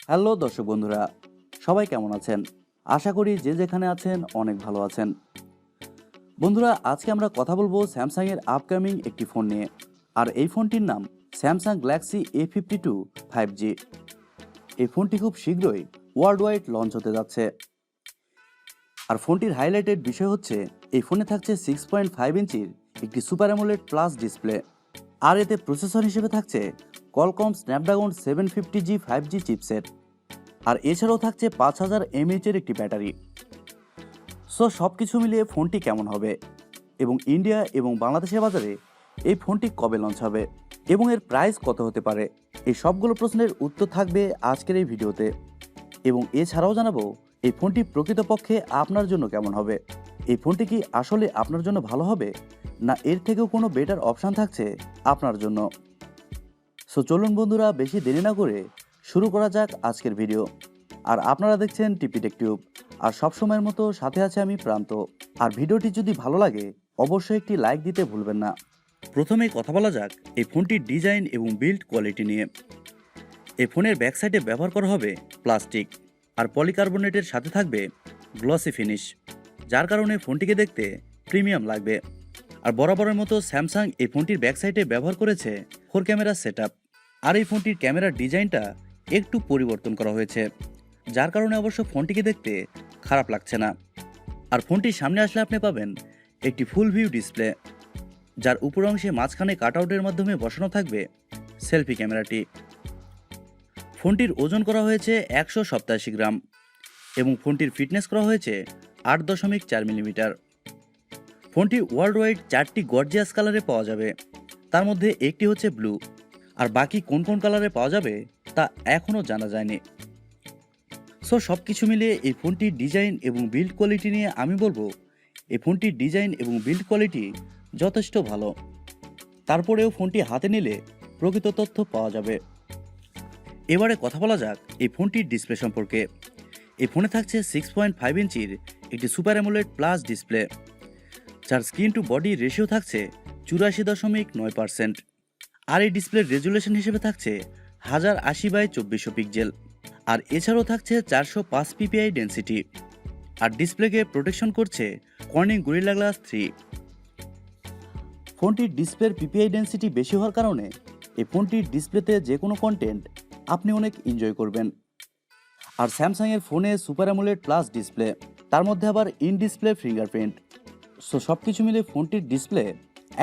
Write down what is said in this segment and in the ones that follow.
Hello দর্শক বন্ধুরা, সবাই কেমন আছেন? আশা করি যে যেখানে আছেন অনেক ভালো আছেন। বন্ধুরা, আজকে আমরা কথা বলবো স্যামসাং এর আপকামিং একটি ফোন নিয়ে। আর এই ফোনটির নাম স্যামসাং গ্যালাক্সি A52 5G। এই ফোনটি খুব শীঘ্রই ওয়ার্ল্ড ওয়াইড লঞ্চ হতে যাচ্ছে। আর ফোনটির হাইলাইটেড বিষয় হচ্ছে এই ফোনে থাকছে 6.5 ইঞ্চির একটি সুপার অ্যামোলেড প্লাস ডিসপ্লে। আর এতে প্রসেসর হিসেবে থাকছে Qualcomm Snapdragon 750G 5G chipset. আর এছাড়াও থাকছে 5000 mAh এর একটি ব্যাটারি। সো সব কিছু মিলিয়ে ফোনটি কেমন হবে এবং ইন্ডিয়া এবং বাংলাদেশের বাজারে এই ফোনটি কবে লঞ্চ হবে এবং এর প্রাইস কত হতে পারে, এই সবগুলো প্রশ্নের উত্তর থাকবে আজকের এই ভিডিওতে। এবং এছাড়াও জানাবো এই ফোনটি প্রকৃতপক্ষে আপনার জন্য কেমন হবে, এই ফোনটি কি আসলে আপনার জন্য ভালো হবে না এর থেকেও কোনো বেটার অপশান থাকছে আপনার জন্য। সো চলুন বন্ধুরা, বেশি দেরি না করে শুরু করা যাক আজকের ভিডিও। আর আপনারা দেখছেন টিপি টেক টিউব, আর সবসময়ের মতো সাথে আছে আমি প্রান্ত। আর ভিডিওটি যদি ভালো লাগে অবশ্যই একটি লাইক দিতে ভুলবেন না। প্রথমেই কথা বলা যাক এই ফোনটির ডিজাইন এবং বিল্ড কোয়ালিটি নিয়ে। এই ফোনের ব্যাক সাইডে ব্যবহার করা হবে প্লাস্টিক আর পলিকার্বনেটের সাথে থাকবে গ্লসি ফিনিশ, যার কারণে ফোনটিকে দেখতে প্রিমিয়াম লাগবে। আর বরাবরের মতো স্যামসাং এই ফোনটির ব্যাক সাইডে ব্যবহার করেছে 4 ক্যামেরা সেটআপ। আর এই ফোনটির ক্যামেরার ডিজাইনটা একটু পরিবর্তন করা হয়েছে, যার কারণে অবশ্য ফোনটিকে দেখতে খারাপ লাগছে না। আর ফোনটির সামনে আসলে আপনি পাবেন একটি ফুল ভিউ ডিসপ্লে, যার উপর অংশে মাঝখানে কাটআউটের মাধ্যমে বসানো থাকবে সেলফি ক্যামেরাটি। ফোনটির ওজন করা হয়েছে 187 গ্রাম এবং ফোনটির ফিটনেস করা হয়েছে 8.4 মিলিমিটার। ফোনটি ওয়ার্ল্ড ওয়াইড 4টি গর্জিয়াস কালারে পাওয়া যাবে, তার মধ্যে একটি হচ্ছে ব্লু। আর বাকি কোন কোন কালারে পাওয়া যাবে তা এখনও জানা যায়নি। সো সব কিছু মিলিয়ে এই ফোনটির ডিজাইন এবং বিল্ড কোয়ালিটি নিয়ে আমি বলবো এই ফোনটির ডিজাইন এবং বিল্ড কোয়ালিটি যথেষ্ট ভালো। তারপরেও ফোনটি হাতে নিলে প্রকৃত তথ্য পাওয়া যাবে। এবারে কথা বলা যাক এই ফোনটির ডিসপ্লে সম্পর্কে। এই ফোনে থাকছে 6.5 ইঞ্চির একটি সুপার অ্যামোলেড প্লাস ডিসপ্লে, যার স্ক্রিন টু বডি রেশিও থাকছে 84.9%। আর এই ডিসপ্লের রেজুলেশন হিসেবে থাকছে 1080x2400 পিক্সেল। আর এছাড়াও থাকছে 405 ppi ডেন্সিটি। আর ডিসপ্লেকে প্রোটেকশন করছে কর্নিং গরিলা গ্লাস 3। ফোনটির ডিসপ্লের পিপিআই ডেন্সিটি বেশি হওয়ার কারণে এই ফোনটির ডিসপ্লেতে যে কোনো কন্টেন্ট আপনি অনেক এনজয় করবেন। আর স্যামসাংয়ের ফোনে সুপার অ্যামোলেড প্লাস ডিসপ্লে, তার মধ্যে আবার ইন ডিসপ্লে ফিঙ্গারপ্রিন্ট। সো সব কিছু মিলে ফোনটির ডিসপ্লে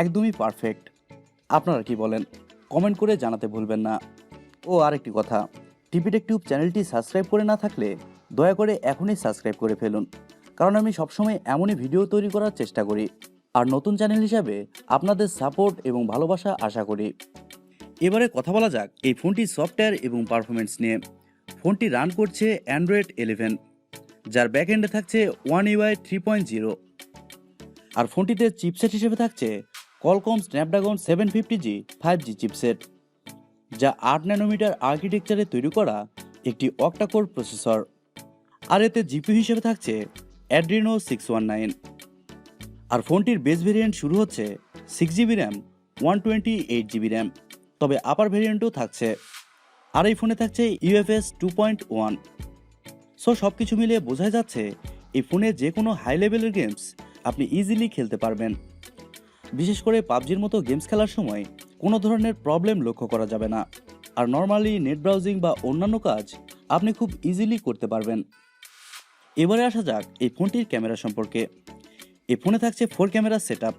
একদমই পারফেক্ট। আপনারা কি বলেন কমেন্ট করে জানাতে ভুলবেন না। ও আরেকটি কথা, টিপি টেক টিউব চ্যানেলটি সাবস্ক্রাইব করে না থাকলে দয়া করে এখনই সাবস্ক্রাইব করে ফেলুন, কারণ আমি সবসময় এমনই ভিডিও তৈরি করার চেষ্টা করি। আর নতুন চ্যানেল হিসাবে আপনাদের সাপোর্ট এবং ভালোবাসা আশা করি। এবারে কথা বলা যাক এই ফোনটির সফটওয়্যার এবং পারফরমেন্স নিয়ে। ফোনটি রান করছে অ্যান্ড্রয়েড 11, যার ব্যাকএন্ডে থাকছে One UI 3.0। আর ফোনটিতে চিপসেট হিসেবে থাকছে Qualcomm Snapdragon 750G 5G chipset, যা 8 ন্যানোমিটার আর্কিটেকচারে তৈরি করা একটি অক্টাকোর প্রসেসর। আর এতে জিপিইউ হিসেবে থাকছে অ্যাড্রিনো 619। আর ফোনটির বেস ভেরিয়েন্ট শুরু হচ্ছে 6GB র্যাম 128GB র্যাম, তবে আপার ভেরিয়েন্টও থাকছে। আর এই ফোনে থাকছে UFS 2.1। সো সব কিছু মিলিয়ে বোঝাই যাচ্ছে এই ফোনে যে কোনো হাই লেভেলের গেমস আপনি ইজিলি খেলতে পারবেন। বিশেষ করে পাবজির মতো গেমস খেলার সময় কোনো ধরনের প্রবলেম লক্ষ্য করা যাবে না। আর নর্মালি নেট ব্রাউজিং বা অন্যান্য কাজ আপনি খুব ইজিলি করতে পারবেন। এবারে আসা যাক এই ফোনটির ক্যামেরা সম্পর্কে। এই ফোনে থাকছে 4 ক্যামেরা সেটআপ,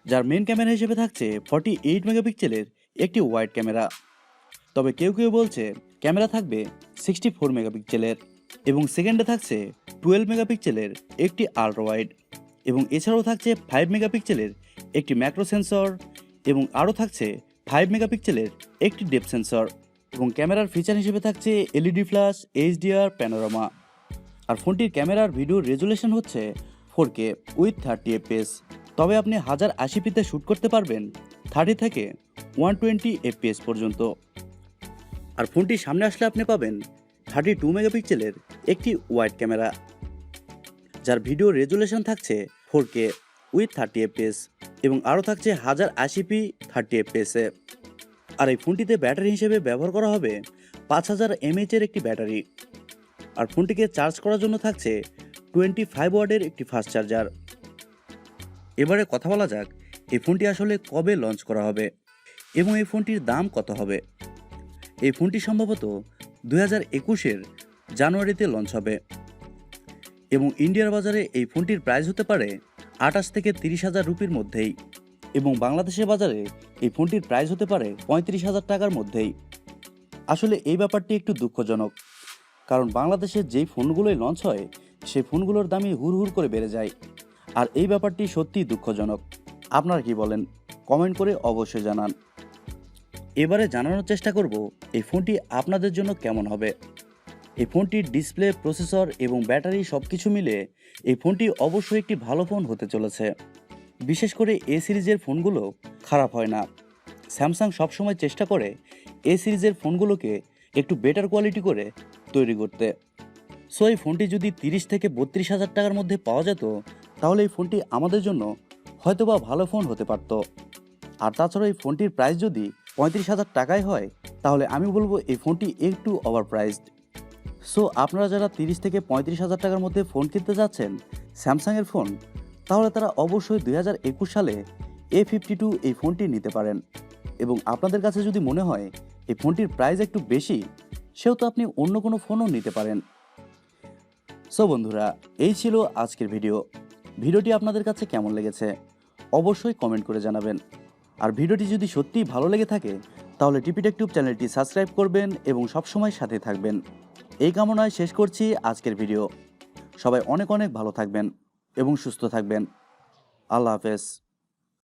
যার মেন ক্যামেরা হিসেবে থাকছে 48 মেগাপিক্সেলের একটি ওয়াইড ক্যামেরা। তবে কেউ কেউ বলছে ক্যামেরা থাকবে 64 মেগাপিক্সেলের, এবং সেকেন্ডে থাকছে 12 মেগাপিক্সেলের একটি আল্ট্রাওয়াইড, এবং এছাড়াও থাকছে 5 মেগাপিক্সেলের একটি ম্যাক্রো সেন্সর, এবং আরও থাকছে 5 মেগাপিক্সেলের একটি ডেপথ সেন্সর। এবং ক্যামেরার ফিচার হিসেবে থাকছে এলইডি ফ্ল্যাশ, এইচডিআর, প্যানোরামা। আর ফোনটির ক্যামেরার ভিডিও রেজুলেশন হচ্ছে 4K উইথ 30 FPS, তবে আপনি 1080pতে শ্যুট করতে পারবেন 30 থেকে 120 FPS পর্যন্ত। আর ফোনটির সামনে আসলে আপনি পাবেন 32 মেগাপিক্সেলের একটি ওয়াইড ক্যামেরা, যার ভিডিও রেজুলেশন থাকছে 4K উইথ 30 FPS, এবং আরও থাকছে 1080p 30 FPS। আর এই ফোনটিতে ব্যাটারি হিসেবে ব্যবহার করা হবে 5000 mAh এর একটি ব্যাটারি। আর ফোনটিকে চার্জ করার জন্য থাকছে 25 ওয়াটের একটি ফাস্ট চার্জার। এবারে কথা বলা যাক এই ফোনটি আসলে কবে লঞ্চ করা হবে এবং এই ফোনটির দাম কত হবে। এই ফোনটি সম্ভবত 2021-এর জানুয়ারিতে লঞ্চ হবে এবং ইন্ডিয়ার বাজারে এই ফোনটির প্রাইস হতে পারে 28 থেকে 30,000 রুপির মধ্যেই এবং বাংলাদেশের বাজারে এই ফোনটির প্রাইস হতে পারে 35,000 টাকার মধ্যেই। আসলে এই ব্যাপারটি একটু দুঃখজনক, কারণ বাংলাদেশের যেই ফোনগুলোই লঞ্চ হয় সেই ফোনগুলোর দামই হুড় করে বেড়ে যায়, আর এই ব্যাপারটি সত্যিই দুঃখজনক। আপনারা কি বলেন? কমেন্ট করে অবশ্যই জানান। এবারে জানানোর চেষ্টা করব এই ফোনটি আপনাদের জন্য কেমন হবে। এই ফোনটির ডিসপ্লে, প্রসেসর এবং ব্যাটারি সব কিছু মিলে এই ফোনটি অবশ্যই একটি ভালো ফোন হতে চলেছে। বিশেষ করে এ সিরিজের ফোনগুলো খারাপ হয় না। স্যামসাং সবসময় চেষ্টা করে এ সিরিজের ফোনগুলোকে একটু বেটার কোয়ালিটি করে তৈরি করতে। সো এই ফোনটি যদি 30 থেকে 32,000 টাকার মধ্যে পাওয়া যেত তাহলে এই ফোনটি আমাদের জন্য হয়তোবা ভালো ফোন হতে পারত। আর তাছাড়া এই ফোনটির প্রাইস যদি 35,000 টাকায় হয় তাহলে আমি বলবো এই ফোনটি একটু ওভার প্রাইসড। সো আপনারা যারা 30 থেকে 35,000 টাকার মধ্যে ফোন কিনতে যাচ্ছেন স্যামসাংয়ের ফোন, তাহলে তারা অবশ্যই 2021 সালে A52 এই ফোনটি নিতে পারেন। এবং আপনাদের কাছে যদি মনে হয় এই ফোনটির প্রাইস একটু বেশি, সেহেতু আপনি অন্য কোনো ফোনও নিতে পারেন। সো বন্ধুরা, এই ছিল আজকের ভিডিওটি আপনাদের কাছে কেমন লেগেছে অবশ্যই কমেন্ট করে জানাবেন। আর ভিডিওটি যদি সত্যিই ভালো লেগে থাকে তাহলে টিপিটেক টিউব চ্যানেলটি সাবস্ক্রাইব করবেন এবং সবসময় সাথে থাকবেন। এই কামনায় শেষ করছি আজকের ভিডিও। সবাই অনেক ভালো থাকবেন এবং সুস্থ থাকবেন। আল্লাহ হাফেজ।